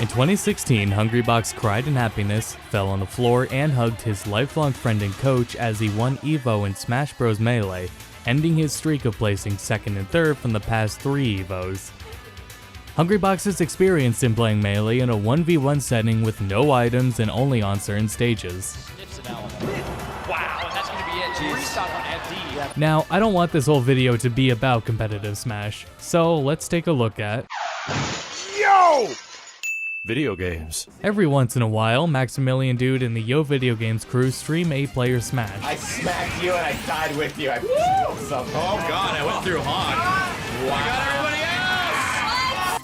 In 2016, Hungrybox cried in happiness, fell on the floor, and hugged his lifelong friend and coach as he won EVO in Smash Bros. Melee, ending his streak of placing second and third from the past 3 EVOs. Hungrybox is experienced in playing Melee in a 1v1 setting with no items and only on certain stages. Wow, and that's going to be it. Restock on FD. Now, I don't want this whole video to be about competitive Smash, so let's take a look at Video games. Every once in a while, Maximilian Dude and the Yo Video Games crew stream 8-player Smash. I smacked you and I died with you. I feel something. Oh god, I went through Hog.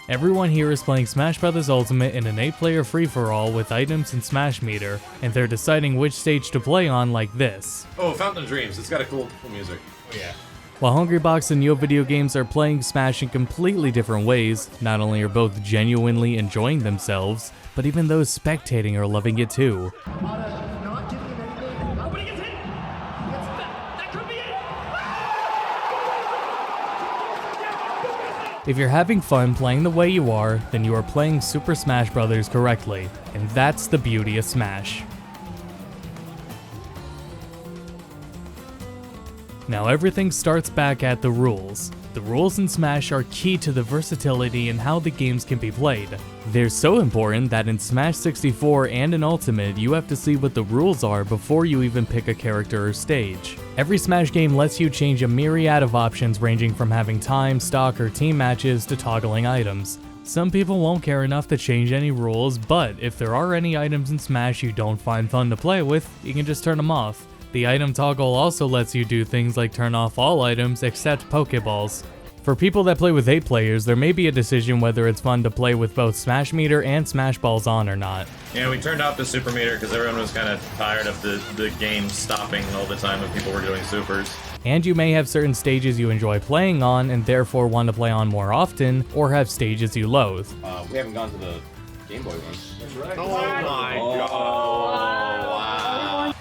Everyone here is playing Smash Bros. Ultimate in an 8-player free-for-all with items and Smash meter, and they're deciding which stage to play on like this. Oh, Fountain of Dreams. It's got a cool music. Oh, yeah. While Hungrybox and Yo Video Games are playing Smash in completely different ways, not only are both genuinely enjoying themselves, but even those spectating are loving it too. If you're having fun playing the way you are, then you are playing Super Smash Bros. Correctly, and that's the beauty of Smash. Now everything starts back at the rules. The rules in Smash are key to the versatility in how the games can be played. They're so important that in Smash 64 and in Ultimate, you have to see what the rules are before you even pick a character or stage. Every Smash game lets you change a myriad of options ranging from having time, stock, or team matches to toggling items. Some people won't care enough to change any rules, but if there are any items in Smash you don't find fun to play with, you can just turn them off. The item toggle also lets you do things like turn off all items except Pokeballs. For people that play with 8 players, there may be a decision whether it's fun to play with both Smash Meter and Smash Balls on or not. Yeah, we turned off the Super Meter because everyone was kind of tired of the game stopping all the time when people were doing supers. And you may have certain stages you enjoy playing on and therefore want to play on more often, or have stages you loathe. We haven't gone to the Game Boy one. That's right. Oh my god. Wow.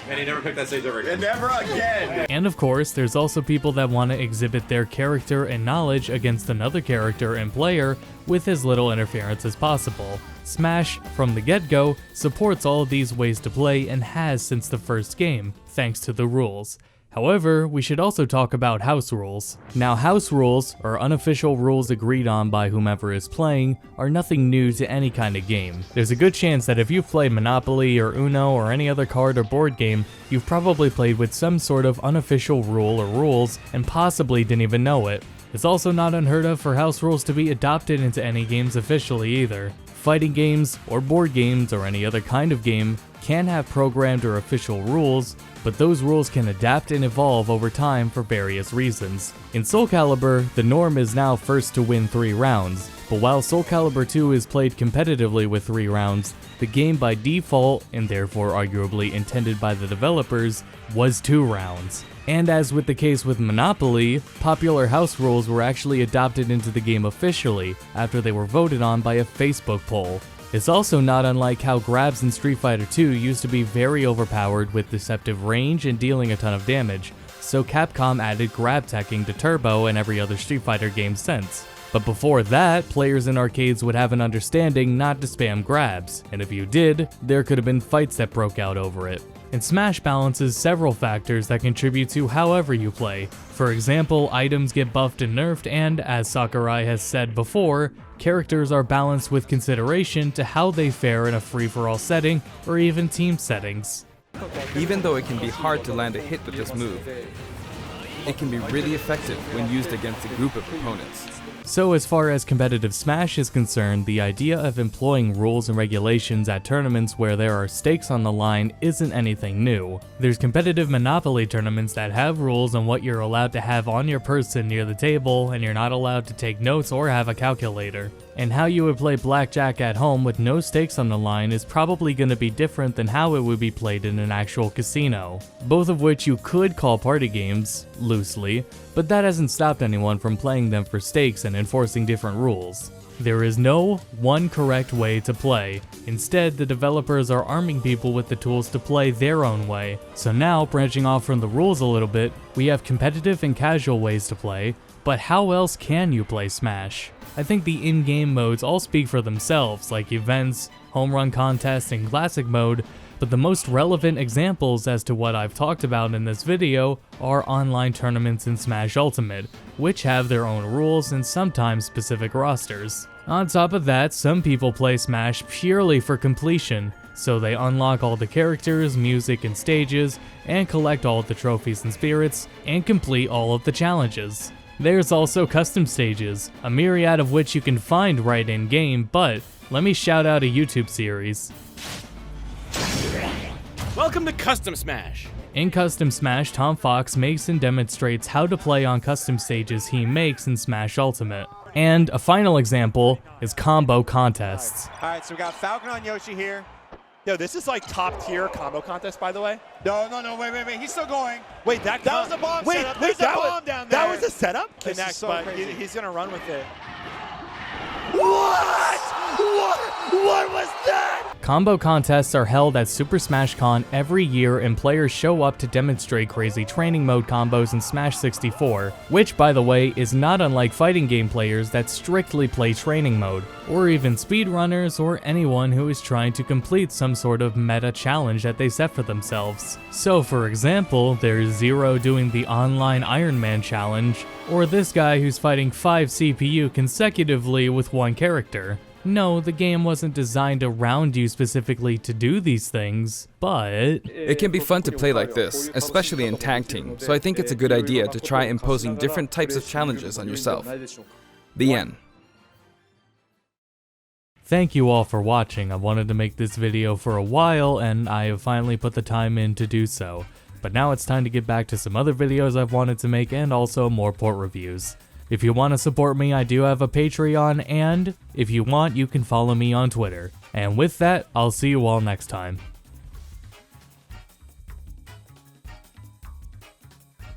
And he never picked that stage over again. Never again! And of course, there's also people that want to exhibit their character and knowledge against another character and player with as little interference as possible. Smash, from the get-go, supports all of these ways to play and has since the first game, thanks to the rules. However, we should also talk about house rules. Now, house rules, or unofficial rules agreed on by whomever is playing, are nothing new to any kind of game. There's a good chance that if you've played Monopoly or Uno or any other card or board game, you've probably played with some sort of unofficial rule or rules and possibly didn't even know it. It's also not unheard of for house rules to be adopted into any games officially either. Fighting games, or board games, or any other kind of game can have programmed or official rules, but those rules can adapt and evolve over time for various reasons. In Soul Calibur, the norm is now first to win 3 rounds, but while Soul Calibur 2 is played competitively with 3 rounds, the game by default, and therefore arguably intended by the developers, was 2 rounds. And as with the case with Monopoly, popular house rules were actually adopted into the game officially after they were voted on by a Facebook poll. It's also not unlike how grabs in Street Fighter 2 used to be very overpowered with deceptive range and dealing a ton of damage, so Capcom added grab teching to Turbo and every other Street Fighter game since. But before that, players in arcades would have an understanding not to spam grabs, and if you did, there could have been fights that broke out over it. And Smash balances several factors that contribute to however you play. For example, items get buffed and nerfed, and as Sakurai has said before, characters are balanced with consideration to how they fare in a free-for-all setting or even team settings. Even though it can be hard to land a hit with this move, it can be really effective when used against a group of opponents. So as far as competitive Smash is concerned, the idea of employing rules and regulations at tournaments where there are stakes on the line isn't anything new. There's competitive Monopoly tournaments that have rules on what you're allowed to have on your person near the table, and you're not allowed to take notes or have a calculator. And how you would play blackjack at home with no stakes on the line is probably going to be different than how it would be played in an actual casino. Both of which you could call party games, loosely, but that hasn't stopped anyone from playing them for stakes and enforcing different rules. There is no one correct way to play. Instead, the developers are arming people with the tools to play their own way. So now, branching off from the rules a little bit, we have competitive and casual ways to play, but how else can you play Smash? I think the in-game modes all speak for themselves, like events, home run contests, and classic mode, but the most relevant examples as to what I've talked about in this video are online tournaments in Smash Ultimate, which have their own rules and sometimes specific rosters. On top of that, some people play Smash purely for completion, so they unlock all the characters, music, and stages, and collect all of the trophies and spirits, and complete all of the challenges. There's also custom stages, a myriad of which you can find right in-game, but let me shout out a YouTube series. Welcome to Custom Smash! In Custom Smash, Tom Fox makes and demonstrates how to play on custom stages he makes in Smash Ultimate. And a final example is combo contests. Alright, so we got Falcon on Yoshi here. Yo, this is like top tier combo contest, by the way. No, wait, he's still going. Wait, that was a bomb setup. There's a bomb down there. That was a setup? This Connect, is so but crazy. he's gonna run with it. What? What was that? Combo contests are held at Super Smash Con every year, and players show up to demonstrate crazy training mode combos in Smash 64, which, by the way, is not unlike fighting game players that strictly play training mode, or even speedrunners or anyone who is trying to complete some sort of meta challenge that they set for themselves. So for example, there's Zero doing the online Iron Man challenge, or this guy who's fighting 5 CPU consecutively with one character. No, the game wasn't designed around you specifically to do these things, but It can be fun to play like this, especially in tag team, so I think it's a good idea to try imposing different types of challenges on yourself. The end. Thank you all for watching. I wanted to make this video for a while, and I have finally put the time in to do so. But now it's time to get back to some other videos I've wanted to make, and also more port reviews. If you want to support me, I do have a Patreon, and if you want, you can follow me on Twitter. And with that, I'll see you all next time.